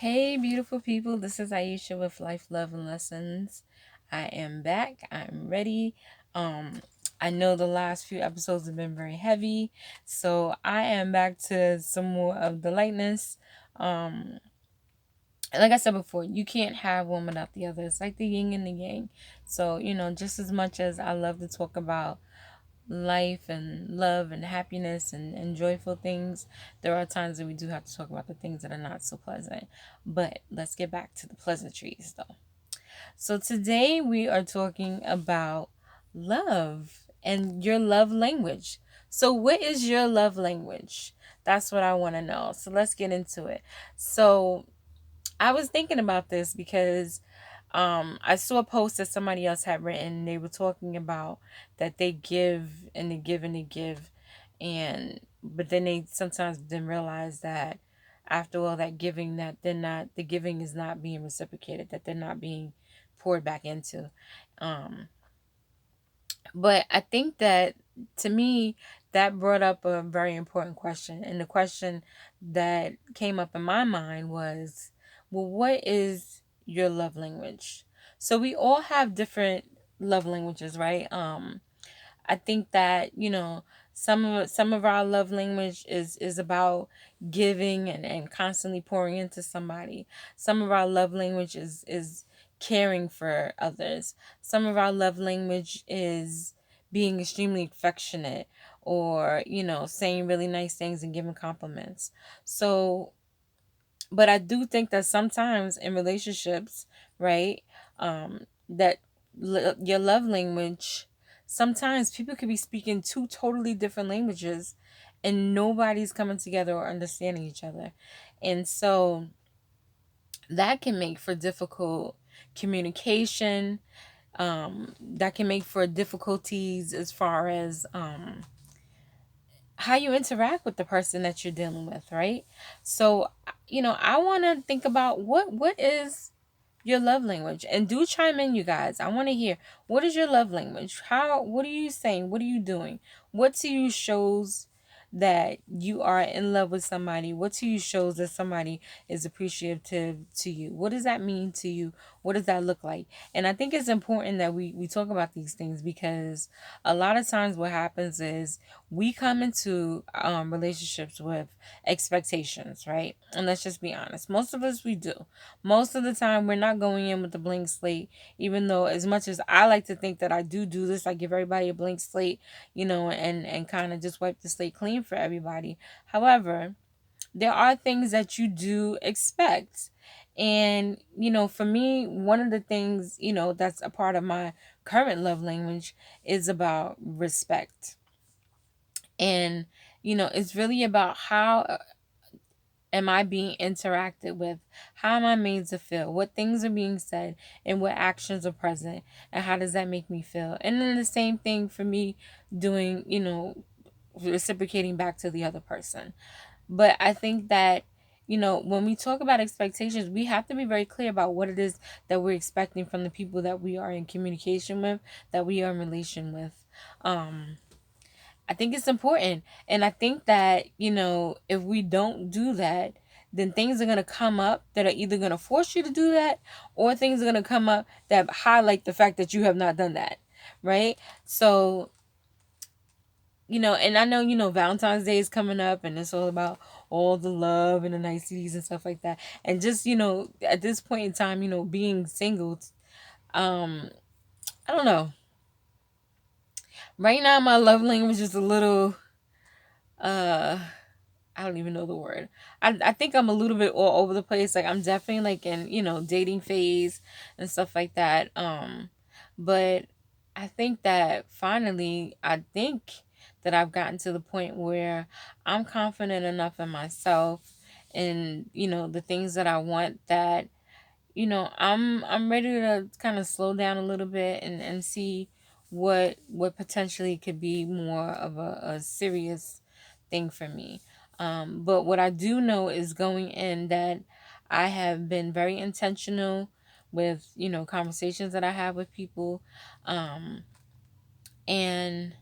Hey, beautiful people. This is Aiysha with Life, Love, and Lessons. I am back. I'm ready. Um, I know the last few episodes have been very heavy, so I am back to some more of the lightness. Um, like I said before, you can't have one without the other. It's like the yin and the yang. So, just as much as I love to talk about life and love and happiness and joyful things, there are times that we do have to talk about the things that are not so pleasant. But let's get back to the pleasantries though. So today we are talking about love and your love language. So what is your love language? That's what I want to know. So let's get into it. So I was thinking about this because I saw a post that somebody else had written. They were talking about that they give and they give and they give, and but then they sometimes didn't realize that after all that giving, that they're not, the giving is not being reciprocated, that they're not being poured back into. Um, but I think that, to me, that brought up a very important question. And the question that came up in my mind was, well, what is your love language? So we all have different love languages, right? I think that, some of our love language is about giving and constantly pouring into somebody. Some of our love language is caring for others. Some of our love language is being extremely affectionate, or, saying really nice things and giving compliments. So, but I do think that sometimes in relationships, right, that your love language, sometimes people could be speaking two totally different languages and nobody's coming together or understanding each other. And so that can make for difficult communication. That can make for difficulties as far as how you interact with the person that you're dealing with, right? So, I want to think about what is your love language, and do chime in, you guys. I want to hear, what is your love language? What are you saying? What are you doing? What to you shows that you are in love with somebody? What to you shows that somebody is appreciative to you? What does that mean to you? What does that look like? And I think it's important that we talk about these things, because a lot of times what happens is we come into relationships with expectations, right? And let's just be honest, most of us, we do. Most of the time we're not going in with a blank slate, even though, as much as I like to think that I do this, I give everybody a blank slate, and kind of just wipe the slate clean for everybody. However, there are things that you do expect. And, for me, one of the things, that's a part of my current love language is about respect. And, it's really about how am I being interacted with? How am I made to feel? What things are being said and what actions are present? And how does that make me feel? And then the same thing for me, doing, reciprocating back to the other person. But I think that, when we talk about expectations, we have to be very clear about what it is that we're expecting from the people that we are in communication with, that we are in relation with. Um, I think it's important. And I think that, if we don't do that, then things are going to come up that are either going to force you to do that, or things are going to come up that highlight the fact that you have not done that. Right? So, and I know, Valentine's Day is coming up, and it's all about all the love and the niceties and stuff like that. And just, at this point in time, being single, um, I don't know. Right now, my love language is a little, uh, I don't even know the word. I think I'm a little bit all over the place. Like, I'm definitely like in, dating phase and stuff like that. But I think that finally, I think that I've gotten to the point where I'm confident enough in myself and, the things that I want, that, I'm ready to kind of slow down a little bit and see what potentially could be more of a serious thing for me. But what I do know is, going in, that I have been very intentional with, conversations that I have with people. Um, and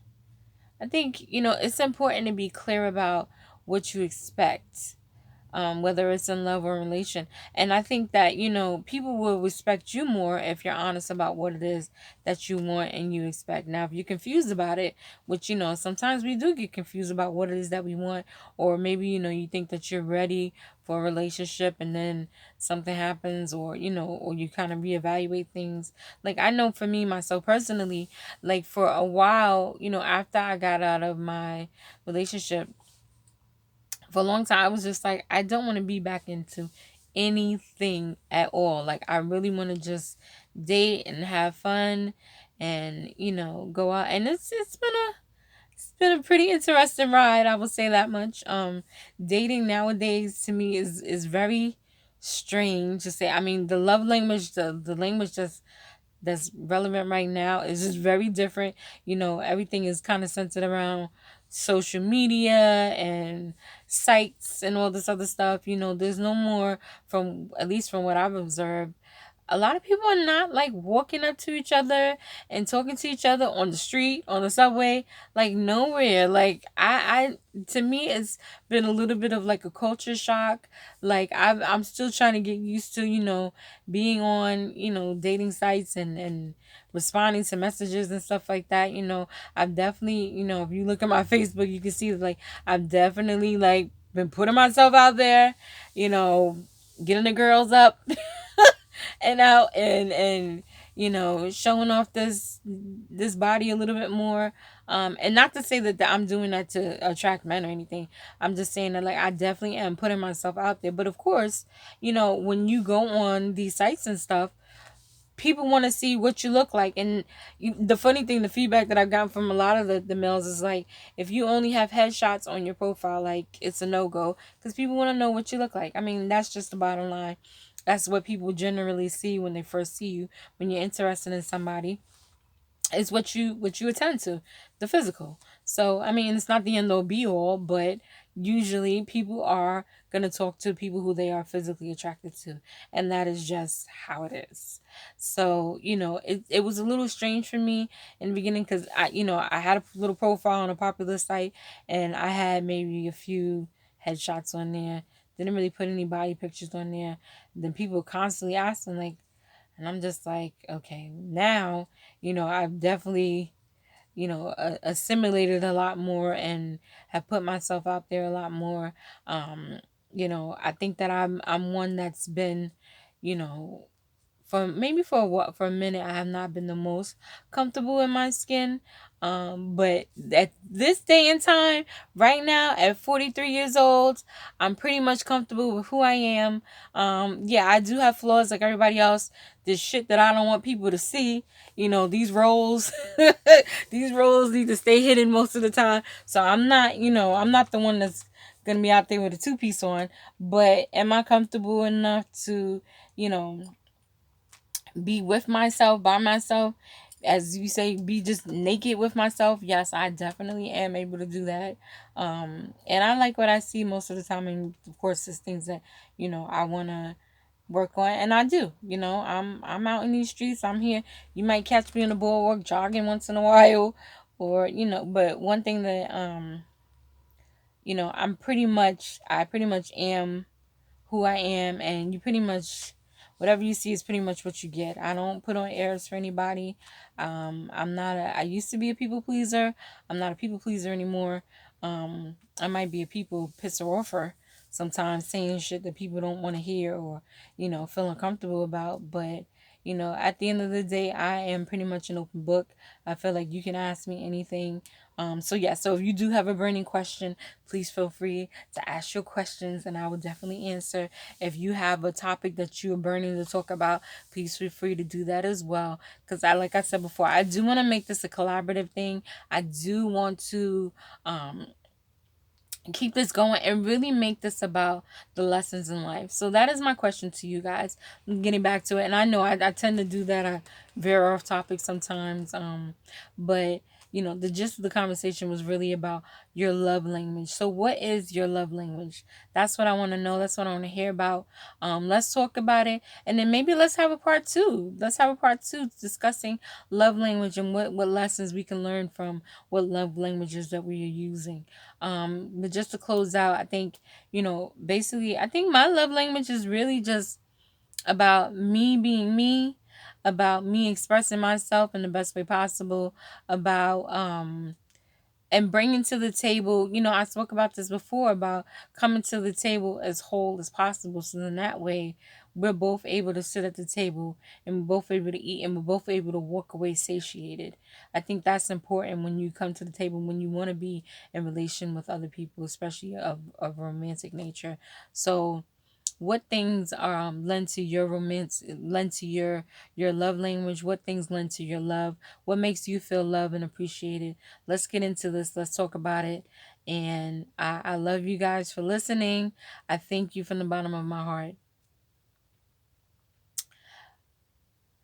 I think, it's important to be clear about what you expect. whether it's in love or relation. And I think that, people will respect you more if you're honest about what it is that you want and you expect. Now, if you're confused about it, which, sometimes we do get confused about what it is that we want, or maybe, you think that you're ready for a relationship and then something happens, or, or you kind of reevaluate things. Like, I know for me, myself personally, like for a while, after I got out of my relationship, for a long time, I was just like, I don't want to be back into anything at all. Like, I really want to just date and have fun and, go out. And it's been a pretty interesting ride, I will say that much. Dating nowadays to me is very strange to say. I mean, the love language, the language that's relevant right now is just very different. Everything is kind of centered around social media and sites and all this other stuff. There's no more, from at least from what I've observed, a lot of people are not like walking up to each other and talking to each other on the street, on the subway, like nowhere. Like to me, it's been a little bit of like a culture shock. Like I'm still trying to get used to, being on, dating sites and responding to messages and stuff like that. I've definitely, if you look at my Facebook, you can see that, like, I've definitely like been putting myself out there, you know, getting the girls up and out and showing off this body a little bit more, and not to say that I'm doing that to attract men or anything. I'm just saying that, like, I definitely am putting myself out there. But of course, when you go on these sites and stuff, people want to see what you look like. And the funny thing, the feedback that I've gotten from a lot of the males is like, if you only have headshots on your profile, like, it's a no-go, because people want to know what you look like. I mean, that's just the bottom line. That's what people generally see when they first see you, when you're interested in somebody. Is what you attend to, the physical. So I mean, it's not the end all be all, but usually people are gonna talk to people who they are physically attracted to, and that is just how it is. So it was a little strange for me in the beginning, because I had a little profile on a popular site, and I had maybe a few headshots on there, didn't really put any body pictures on there. Then people constantly asking, like, and I'm just like, okay, now, I've definitely, assimilated a lot more and have put myself out there a lot more. I think that I'm one that's been, you know, for a minute, I have not been the most comfortable in my skin. But at this day and time, right now at 43 years old, I'm pretty much comfortable with who I am. Yeah, I do have flaws like everybody else. There's shit that I don't want people to see. These roles, these roles need to stay hidden most of the time. So I'm not the one that's gonna be out there with a two-piece on. But am I comfortable enough to, you know, be with myself, by myself, as you say, be just naked with myself? Yes, I definitely am able to do that. And I like what I see most of the time, and of course there's things that I want to work on, and I do. I'm out in these streets, I'm here. You might catch me on the boardwalk jogging once in a while, or but one thing that I pretty much am who I am, and you pretty much, whatever you see is pretty much what you get. I don't put on airs for anybody. I used to be a people pleaser. I'm not a people pleaser anymore. I might be a people pisser offer sometimes, saying shit that people don't want to hear, or feel uncomfortable about. But at the end of the day, I am pretty much an open book. I feel like you can ask me anything. So yeah, so if you do have a burning question, please feel free to ask your questions, and I will definitely answer. If you have a topic that you're burning to talk about, please feel free to do that as well. Because like I said before, I do want to make this a collaborative thing. I do want to keep this going and really make this about the lessons in life. So that is my question to you guys. I'm getting back to it, and I know I tend to do that. I veer off topic sometimes, but the gist of the conversation was really about your love language. So what is your love language? That's what I want to know. That's what I want to hear about. Let's talk about it. And then maybe let's have a part two. Let's have a part two discussing love language and what lessons we can learn from what love languages that we are using. But just to close out, I think, basically, I think my love language is really just about me being me, about me expressing myself in the best way possible, about and bringing to the table, I spoke about this before, about coming to the table as whole as possible, so then that way we're both able to sit at the table and we're both able to eat and we're both able to walk away satiated. I think that's important when you come to the table, when you want to be in relation with other people, especially of romantic nature. So what things are lend to your romance, lend to your love language? What things lend to your love? What makes you feel loved and appreciated? Let's get into this. Let's talk about it. And I love you guys for listening. I thank you from the bottom of my heart.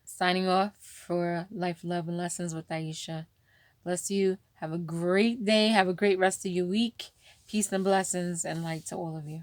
Signing off for Life, Love, and Lessons with Aiysha. Bless you. Have a great day. Have a great rest of your week. Peace and blessings and light to all of you.